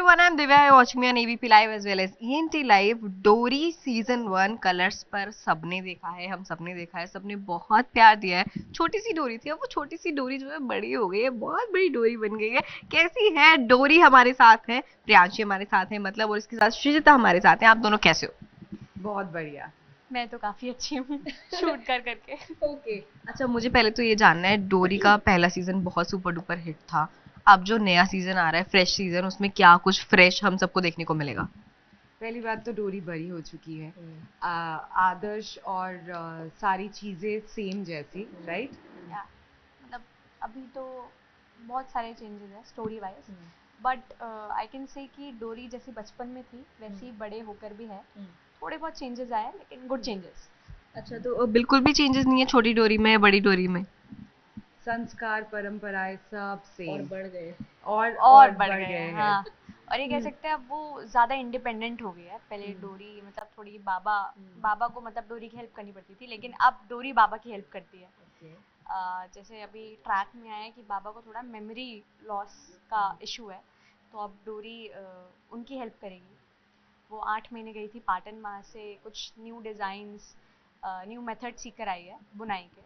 everyone, I'm Divya. You're watching me on ABP Live as well as ENT Live. डोरी season 1 colours पर सबने देखा है, हम सबने देखा है, सबने बहुत प्यार दिया है. छोटी सी डोरी थी, अब वो छोटी सी डोरी जो है बड़ी हो गई है, बहुत बड़ी डोरी बन गई है. कैसी है डोरी? हमारे साथ है प्रियांशी, हमारे साथ है मतलब, और इसके साथ श्रीजिता हमारे साथ है. आप दोनों कैसे हो? बहुत बढ़िया. मैं तो काफी अच्छी हूँ शूट कर करके. ओके. अच्छा, मुझे पहले तो ये जानना है, डोरी का पहला सीजन बहुत सुपर डुपर हिट था. अब जो नया सीजन आ रहा है, फ्रेश सीजन, उसमें क्या कुछ फ्रेश हम सबको देखने को मिलेगा? पहली बात तो डोरी बड़ी हो चुकी है. आदर्श और सारी चीजें सेम जैसी, राइट? या मतलब अभी तो बहुत सारे चेंजेस हैं story wise, but I can say कि डोरी जैसी बचपन में थी वैसी बड़े होकर भी है. थोड़े बहुत चेंजेस आए लेकिन गुड चेंजेस. अच्छा, तो बिल्कुल भी चेंजेस नहीं है छोटी डोरी में, बड़ी डोरी में? संस्कार परंपराएं सब सेम और बढ़ गए. और बढ़ बढ़ गए गए हैं. हैं. हाँ, और ये कह सकते हैं अब वो ज़्यादा इंडिपेंडेंट हो गई है. पहले डोरी मतलब थोड़ी बाबा को मतलब डोरी की हेल्प करनी पड़ती थी, लेकिन अब डोरी बाबा की हेल्प करती है. जैसे अभी ट्रैक में आया है कि बाबा को थोड़ा मेमोरी लॉस का इशू है, तो अब डोरी उनकी हेल्प करेगी. वो 8 महीने गई थी पाटन, वहाँ से कुछ न्यू डिज़ाइंस, न्यू मेथड सीख कर आई है बुनाई के.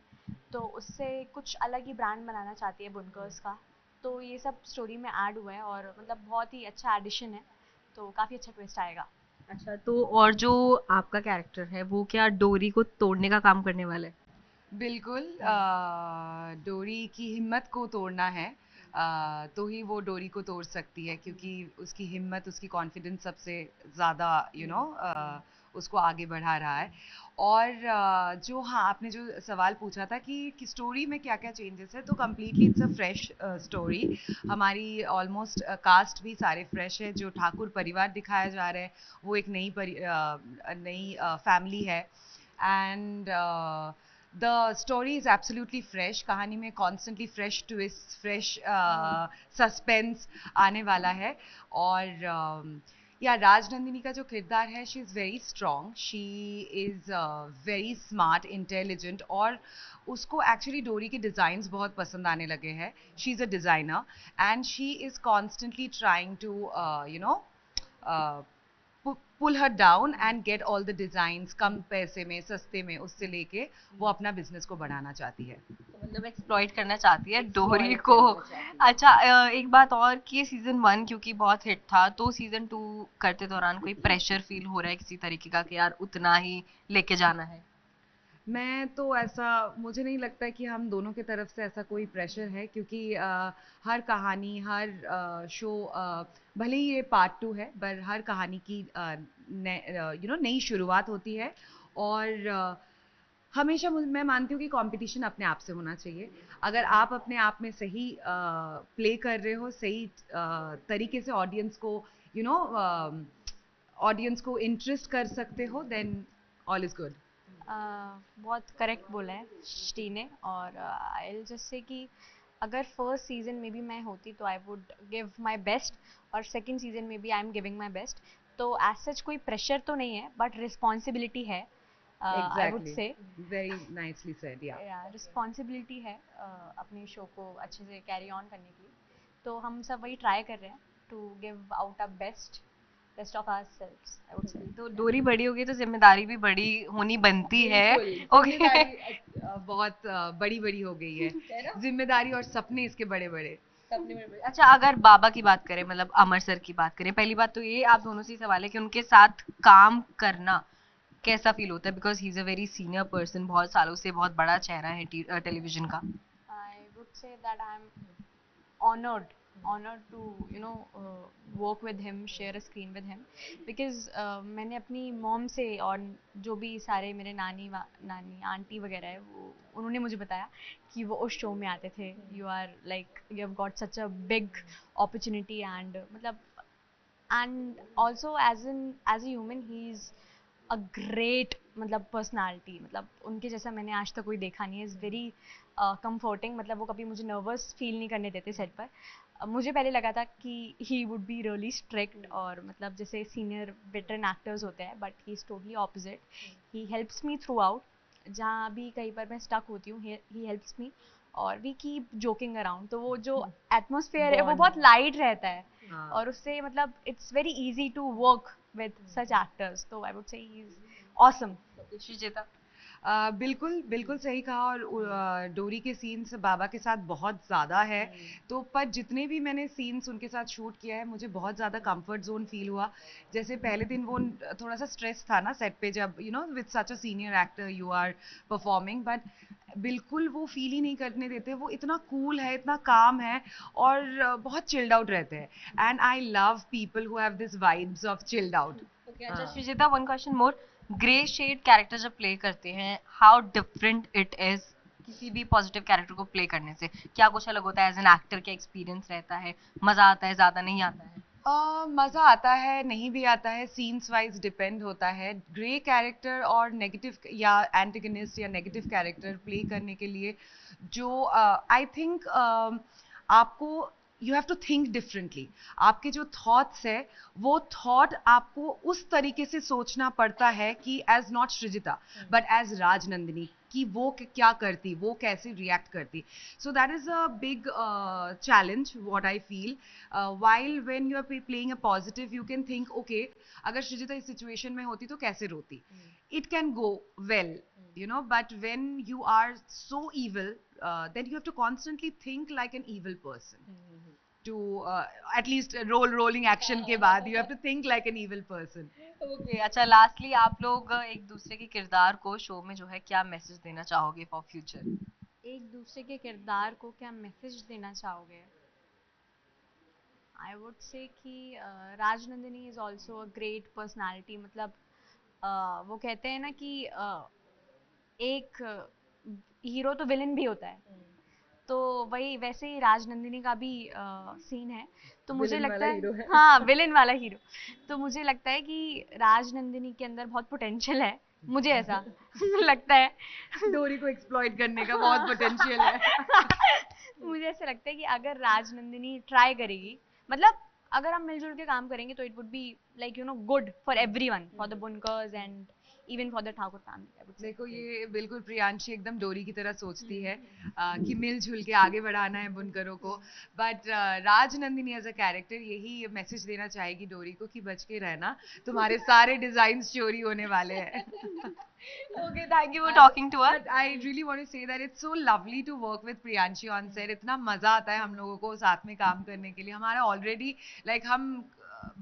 तो उससे कुछ अलग ही ब्रांड बनाना चाहती है बुनकर्स का. तो ये सब स्टोरी में ऐड हुआ है और मतलब बहुत ही अच्छा एडिशन है, तो काफ़ी अच्छा ट्विस्ट आएगा. अच्छा, तो और जो आपका कैरेक्टर है, वो क्या डोरी को तोड़ने का काम करने वाला है? बिल्कुल. डोरी की हिम्मत को तोड़ना है. तो ही वो डोरी को तोड़ सकती है, क्योंकि उसकी हिम्मत, उसकी कॉन्फिडेंस सबसे ज़्यादा उसको आगे बढ़ा रहा है. और जो, हाँ, आपने जो सवाल पूछा था कि स्टोरी में क्या क्या चेंजेस है, तो completely it's a fresh story. हमारी ऑलमोस्ट कास्ट भी सारे फ्रेश है. जो ठाकुर परिवार दिखाया जा रहा है वो एक नई फैमिली है. And the story is absolutely fresh. कहानी में constantly fresh twists, fresh suspense आने वाला है. और या राजनंदिनी का जो किरदार है, she is very strong, she is very smart, intelligent, और उसको एक्चुअली डोरी के डिज़ाइंस बहुत पसंद आने लगे हैं. She is a designer and she is constantly trying to pull her down and get all the designs कम पैसे में, सस्ते में, उससे लेके वो अपना बिजनेस को बढ़ाना चाहती है. तो मतलब एक्सप्लॉइट करना चाहती है डोरी Exploit को. करना चाहती है. अच्छा, एक बात और कि सीजन 1 क्योंकि बहुत हिट था, तो सीजन 2 करते दौरान कोई प्रेशर फील हो रहा है किसी तरीके का कि यार उतना ही लेके जाना है? मैं तो ऐसा, मुझे नहीं लगता कि हम दोनों की तरफ से ऐसा कोई प्रेशर है, क्योंकि हर कहानी, हर शो, भले ही ये पार्ट 2 है, पर हर कहानी की नई शुरुआत होती है. और हमेशा मैं मानती हूँ कि कंपटीशन अपने आप से होना चाहिए. अगर आप अपने आप में सही प्ले कर रहे हो, सही तरीके से ऑडियंस को इंटरेस्ट कर सकते हो, देन ऑल इज गुड. बहुत करेक्ट बोला है श्री ने. और आई जस्ट से कि अगर फर्स्ट सीजन में भी मैं होती तो I would give my best, और सेकंड सीजन में भी I am giving my best. तो एज सच कोई प्रेशर तो नहीं है, बट रिस्पॉन्सिबिलिटी है. I would Exactly. से Very nicely said, yeah. Responsibility है अपने शो को अच्छे से कैरी ऑन करने की. तो हम सब वही ट्राई कर रहे हैं to give out a best of ourselves, I would say. तो डोरी बड़ी होगी तो जिम्मेदारी भी बड़ी होनी बनती है. बिल्कुल. ओके. जिम्मेदारी बहुत बड़ी बड़ी हो गई है. जिम्मेदारी और सपने इसके बड़े बड़े. अच्छा, अगर बाबा की बात करें, मतलब अमर सर की बात करें, पहली बात तो ये आप दोनों से ही सवाल है कि उनके साथ काम करना कैसा फील होता है, because he is a very senior person, बहुत सालों से बहुत बड़ा चेहरा है टेलीविजन का. I would say that I'm honored to work with him, share a screen with him, because मैंने अपनी मॉम से और जो भी सारे मेरे नानी आंटी वगैरह है, वो उन्होंने मुझे बताया कि वो उस शो में आते थे. You are like you have got such a big opportunity, and मतलब and also as a human he is a great मतलब पर्सनालिटी. मतलब उनके जैसा मैंने आज तक कोई देखा नहीं है. Is very comforting. मतलब वो कभी मुझे नर्वस फील नहीं करने देते सेट पर. मुझे पहले लगा था कि he would be really strict, और मतलब जैसे सीनियर वेटरन एक्टर्स होते हैं, but he is totally opposite. He helps me through out. जहाँ भी कहीं पर मैं स्टक होती हूँ, ही हेल्प्स मी. और वी कीप जोकिंग अराउंड, तो वो जो एटमॉस्फेयर है वो Bond बहुत लाइट रहता है हाँ। और उससे मतलब it's very easy to work with such actors, तो आई वुड से ही इज ऑसम। श्रीजेता? बिल्कुल बिल्कुल सही कहा। और डोरी के सीन्स बाबा के साथ बहुत ज़्यादा है, तो पर जितने भी मैंने सीन्स उनके साथ शूट किया है मुझे बहुत ज़्यादा कंफर्ट जोन फील हुआ। जैसे पहले दिन वो थोड़ा सा स्ट्रेस था ना सेट पे, जब you know with such a senior actor you are performing, but बिल्कुल वो फील ही नहीं करने देते। वो इतना कूल है, इतना काम है और बहुत चिल्ड आउट रहते हैं, and I love people who have this vibes of chilled out. अच्छा श्रीजेता, वन क्वेश्चन मोर, ग्रे शेड कैरेक्टर जब प्ले करते हैं, हाउ डिफरेंट इट इज किसी भी पॉजिटिव कैरेक्टर को प्ले करने से? क्या कुछ अलग होता है? एज एन एक्टर क्या एक्सपीरियंस रहता है? मजा आता है, ज्यादा नहीं आता है? मज़ा आता है, नहीं भी आता है, सीन्स वाइज डिपेंड होता है। ग्रे कैरेक्टर और नेगेटिव या एंटेगनिस्ट या नेगेटिव कैरेक्टर प्ले करने के लिए जो आई थिंक आपको you have to think differently. आपके जो थॉट्स है वो थॉट आपको उस तरीके से सोचना पड़ता है कि as not Srijita but as Rajnandini, कि वो क्या करती, वो कैसे रिएक्ट करती। So that is a big challenge what I feel. while when you are playing a positive you can think okay, अगर सृजिता इस सिचुएशन में होती तो कैसे रोती, it can go well, you know, but when you are so evil then you have to constantly think like an evil person to at least rolling action के बाद you have to think like an evil person. Okay, अच्छा lastly आप लोग एक दूसरे के किरदार को शो में जो है क्या मैसेज देना चाहोगे फॉर फ्यूचर? एक दूसरे के किरदार को क्या मैसेज देना चाहोगे? आई वुड से कि Rajnandini is also a great personality, मतलब वो कहते हैं ना कि एक हीरो तो विलन भी होता है, तो वही वैसे ही राजनंदिनी का भी सीन है, तो मुझे Villain लगता वाला है hero है। हाँ विलेन वाला हीरो, तो मुझे लगता है कि राजनंदिनी के अंदर बहुत पोटेंशियल है, मुझे ऐसा लगता है। डोरी को एक्सप्लॉइट करने का बहुत पोटेंशियल है। मुझे ऐसा लगता है कि अगर राजनंदिनी ट्राई करेगी, मतलब अगर हम मिलजुल के काम करेंगे तो it would be like you know good for everyone, for the बुनकर्स and even for the Thakur family. देखो ये बिल्कुल प्रियांशी एकदम डोरी की तरह सोचती है कि मिलजुल के आगे बढ़ाना है बुनकरों को, but Rajnandini as a character यही मैसेज देना चाहेगी डोरी को कि बच के रहना, तुम्हारे सारे डिजाइन चोरी होने वाले हैं। Okay, thank you for talking to us. But I really want to say that it's so lovely to work with Priyanshi on set. इतना मजा आता है हम लोगों को साथ में काम करने के लिए। हमारा ऑलरेडी हम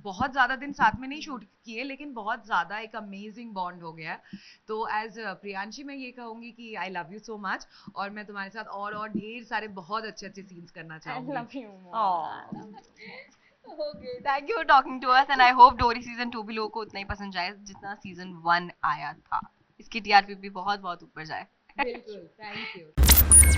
बहुत ज़्यादा दिन साथ में नहीं शूट किए, लेकिन बहुत ज़्यादा एक अमेजिंग बॉन्ड हो गया है। तो एज प्रियांशी मैं ये कहूँगी कि I love you so much, और मैं तुम्हारे साथ और ढेर सारे बहुत अच्छे अच्छे सीन्स करना आई चाहूँगी। Love you okay, thank you for talking to us and I hope Dori season 2 भी लोगों को उतना ही पसंद जाए जितना सीजन 1 आया था। इसकी टीआरपी भी बहुत बहुत ऊपर जाए। बिल्कुल, थैंक यू।